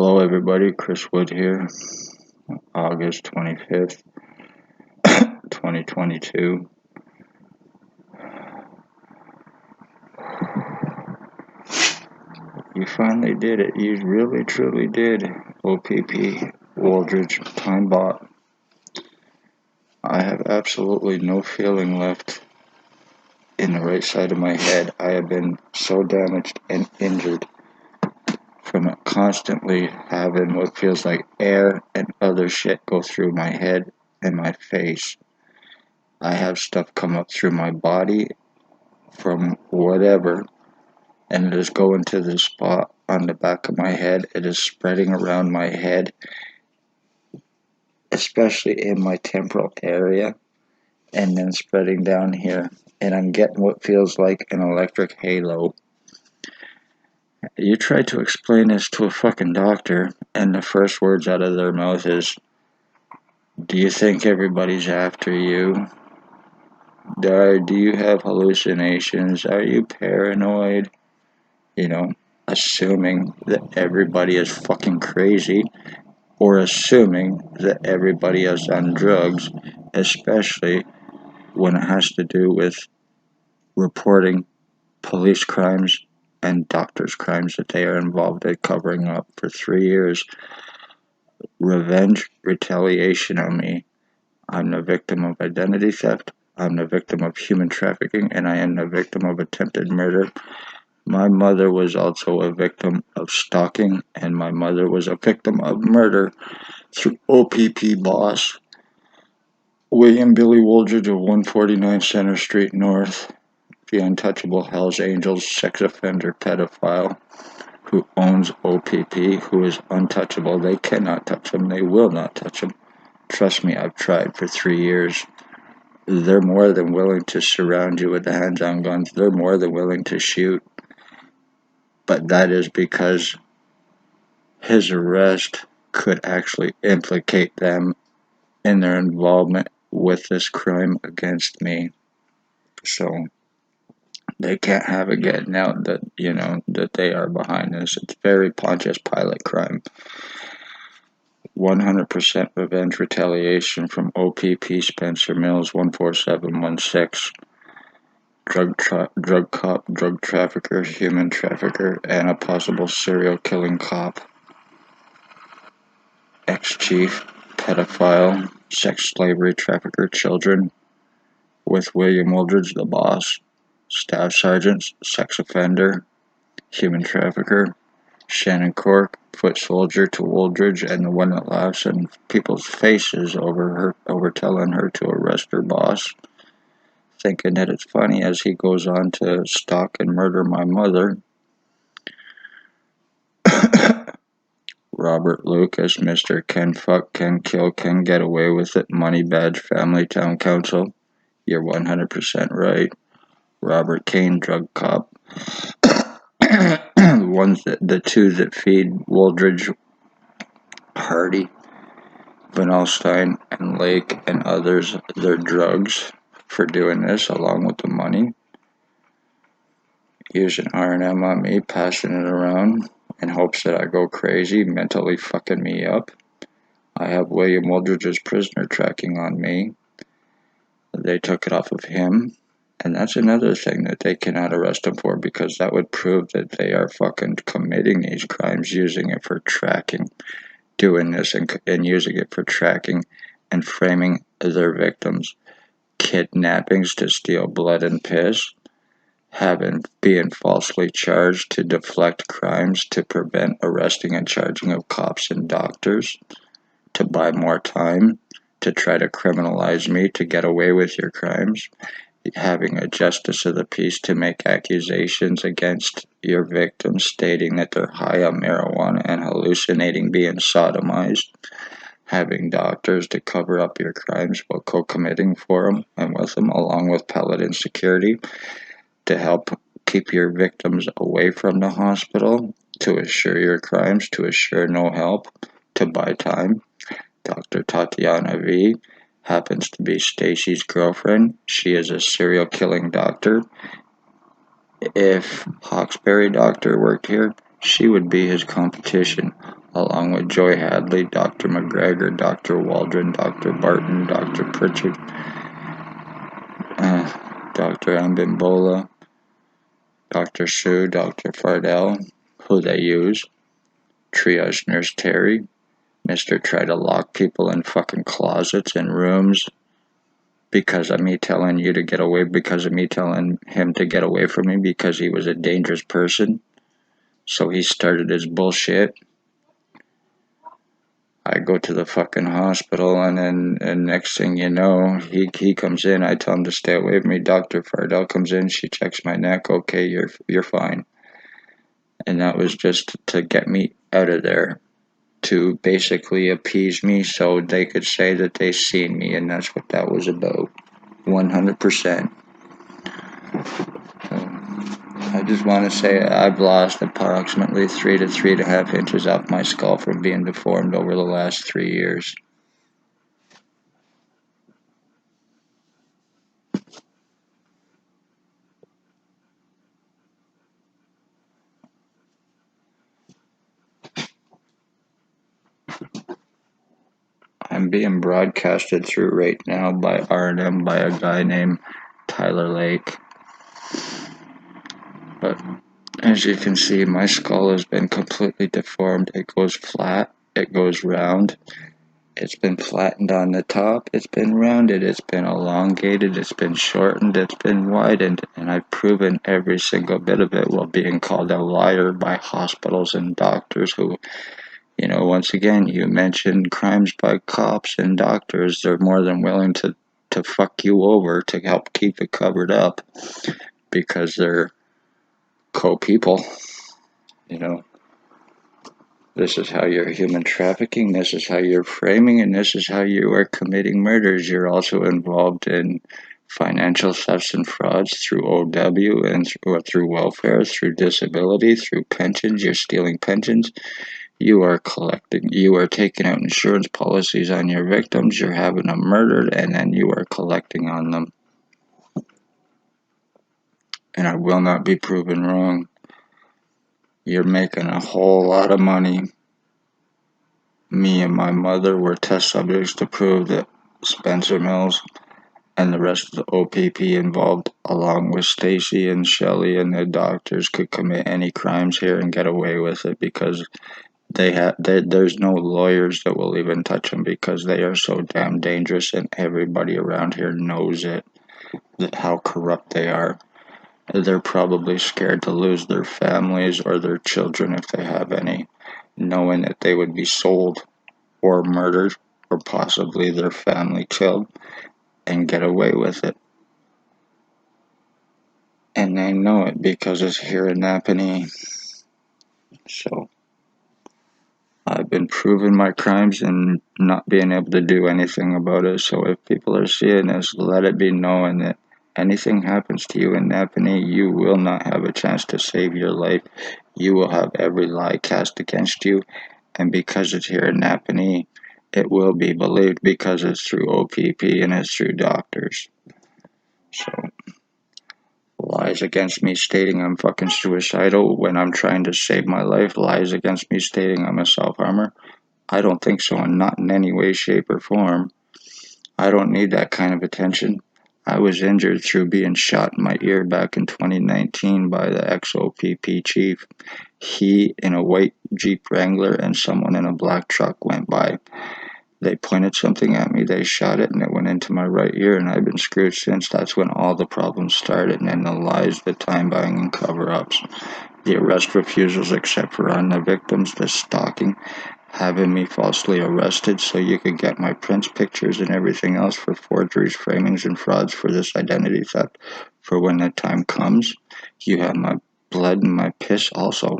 Hello everybody, Chris Wood here, August 25th, 2022. You finally did it, you really truly did, O.P.P, Waldridge, Time Bot. I have absolutely no feeling left in the right side of my head. I have been so damaged and injured from constantly having what feels like air and other shit go through my head and my face. I have stuff come up through my body from whatever, and it is going to the spot on the back of my head. It is spreading around my head, especially in my temporal area, and then spreading down here, and I'm getting what feels like an electric halo. You try to explain this to a fucking doctor, and the first words out of their mouth is, "Do you think everybody's after you? Do you have hallucinations? Are you paranoid?" You know, assuming that everybody is fucking crazy, or assuming that everybody is on drugs, especially when it has to do with reporting police crimes and doctors' crimes that they are involved in covering up for 3 years. Revenge, retaliation on me. I'm the victim of identity theft, I'm the victim of human trafficking, and I am the victim of attempted murder. My mother was also a victim of stalking, and my mother was a victim of murder through O.P.P boss William Billy Waldridge of 149 Center Street North, the untouchable Hells Angels sex offender pedophile who owns O.P.P, who is untouchable. They cannot touch him. They will not touch him. Trust me, I've tried for 3 years. They're more than willing to surround you with the hands-on guns. They're more than willing to shoot. But that is because his arrest could actually implicate them in their involvement with this crime against me. So they can't have it getting out that, that they are behind this. It's very Pontius Pilate crime. 100% revenge retaliation from O.P.P Spencer Mills 14716. Drug cop, drug trafficker, human trafficker, and a possible serial killing cop. Ex-chief, pedophile, sex slavery trafficker children, with William Waldridge, the boss. Staff sergeants, sex offender, human trafficker. Shannon Cork, foot soldier to Waldridge, and the one that laughs in people's faces over telling her to arrest her boss, thinking that it's funny as he goes on to stalk and murder my mother. Robert Lucas, Mr. Can Fuck, Can Kill, Can Get Away With It, Money Badge, Family Town Council. You're 100% right. Robert Kane, drug cop. The two that feed Waldridge, Hardy, Van Alstyne, and Lake, and others their drugs for doing this, along with the money. Using R&M on me, passing it around in hopes that I go crazy, mentally fucking me up. I have William Waldridge's prisoner tracking on me. They took it off of him. And that's another thing that they cannot arrest him for, because that would prove that they are fucking committing these crimes, using it for tracking, doing this and using it for tracking and framing their victims. Kidnappings to steal blood and piss. Being falsely charged to deflect crimes, to prevent arresting and charging of cops and doctors, to buy more time, to try to criminalize me, to get away with your crimes. Having a justice of the peace to make accusations against your victims, stating that they're high on marijuana and hallucinating being sodomized. Having doctors to cover up your crimes while co-committing for them and with them, along with Paladin Security, to help keep your victims away from the hospital, to assure your crimes, to assure no help, to buy time. Dr. Tatiana V. happens to be Stacy's girlfriend. She is a serial killing doctor. If Hawkesbury doctor worked here, she would be his competition, along with Joy Hadley, Dr. McGregor, Dr. Waldron, Dr. Barton, Dr. Pritchard, Dr. Ambimbola, Dr. Sue, Dr. Fardell, who they use, triage nurse Terry, Mr. Try to lock people in fucking closets and rooms because of me telling you to get away, because of me telling him to get away from me because he was a dangerous person. So he started his bullshit. I go to the fucking hospital, and then next thing you know, he comes in. I tell him to stay away from me. Dr. Fardell comes in. She checks my neck. Okay, you're fine. And that was just to get me out of there, to basically appease me so they could say that they seen me, and that's what that was about. 100%. I just want to say I've lost approximately 3 to 3.5 inches off my skull from being deformed over the last 3 years. I'm being broadcasted through right now by R&M by a guy named Tyler Lake. But as you can see, my skull has been completely deformed. It goes flat, it goes round. It's been flattened on the top, it's been rounded, it's been elongated, it's been shortened, it's been widened, and I've proven every single bit of it while being called a liar by hospitals and doctors who, you know, once again, you mentioned crimes by cops and doctors. They're more than willing to fuck you over to help keep it covered up because they're co-people, you know. This is how you're human trafficking, this is how you're framing, and this is how you are committing murders. You're also involved in financial thefts and frauds through OW and through welfare, through disability, through pensions. You're stealing pensions. You are taking out insurance policies on your victims, you're having them murdered, and then you are collecting on them. And I will not be proven wrong. You're making a whole lot of money. Me and my mother were test subjects to prove that Spencer Mills and the rest of the O.P.P involved, along with Stacy and Shelley and the doctors, could commit any crimes here and get away with it because there's no lawyers that will even touch them because they are so damn dangerous, and everybody around here knows it, how corrupt they are. They're probably scared to lose their families or their children if they have any, knowing that they would be sold or murdered or possibly their family killed and get away with it. And they know it because it's here in Napanee. So I've been proving my crimes and not being able to do anything about it. So if people are seeing this, let it be known that anything happens to you in Napanee, you will not have a chance to save your life. You will have every lie cast against you. And because it's here in Napanee, it will be believed because it's through O.P.P and it's through doctors. So lies against me stating I'm fucking suicidal when I'm trying to save my life. Lies against me stating I'm a self-harmer. I don't think so, and not in any way, shape, or form. I don't need that kind of attention. I was injured through being shot in my ear back in 2019 by the ex-O.P.P chief. He, in a white Jeep Wrangler, and someone in a black truck went by. They pointed something at me, they shot it, and it went into my right ear, and I've been screwed since. That's when all the problems started, and then the lies, the time-buying, and cover-ups. The arrest refusals, except for on the victims, the stalking, having me falsely arrested so you could get my prints, pictures, and everything else for forgeries, framings, and frauds for this identity theft. For when the time comes, you have my blood and my piss also.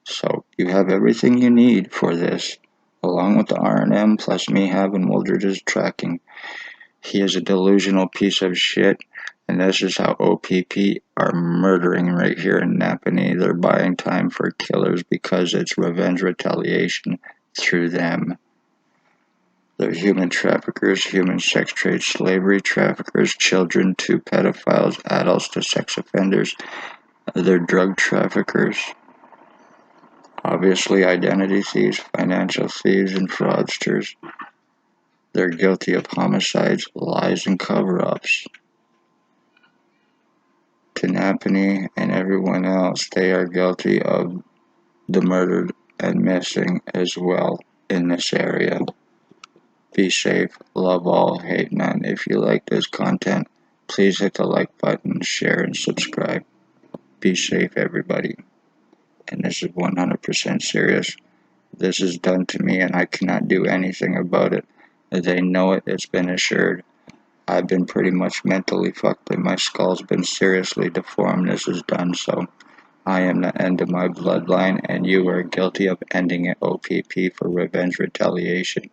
So you have everything you need for this, along with the R&M, plus me having Wooldridge's tracking. He is a delusional piece of shit, and this is how O.P.P are murdering right here in Napanee. They're buying time for killers because it's revenge retaliation through them. They're human traffickers, human sex trade, slavery traffickers, children to pedophiles, adults to sex offenders. They're drug traffickers. Obviously, identity thieves, financial thieves, and fraudsters. They're guilty of homicides, lies, and cover-ups. Kidnapping and everyone else, they are guilty of the murdered and missing as well in this area. Be safe, love all, hate none. If you like this content, please hit the like button, share, and subscribe. Be safe, everybody. And this is 100% serious. This is done to me and I cannot do anything about it. They know it, it's been assured. I've been pretty much mentally fucked and my skull's been seriously deformed. This is done, so I am the end of my bloodline and you are guilty of ending it. O.P.P for revenge retaliation.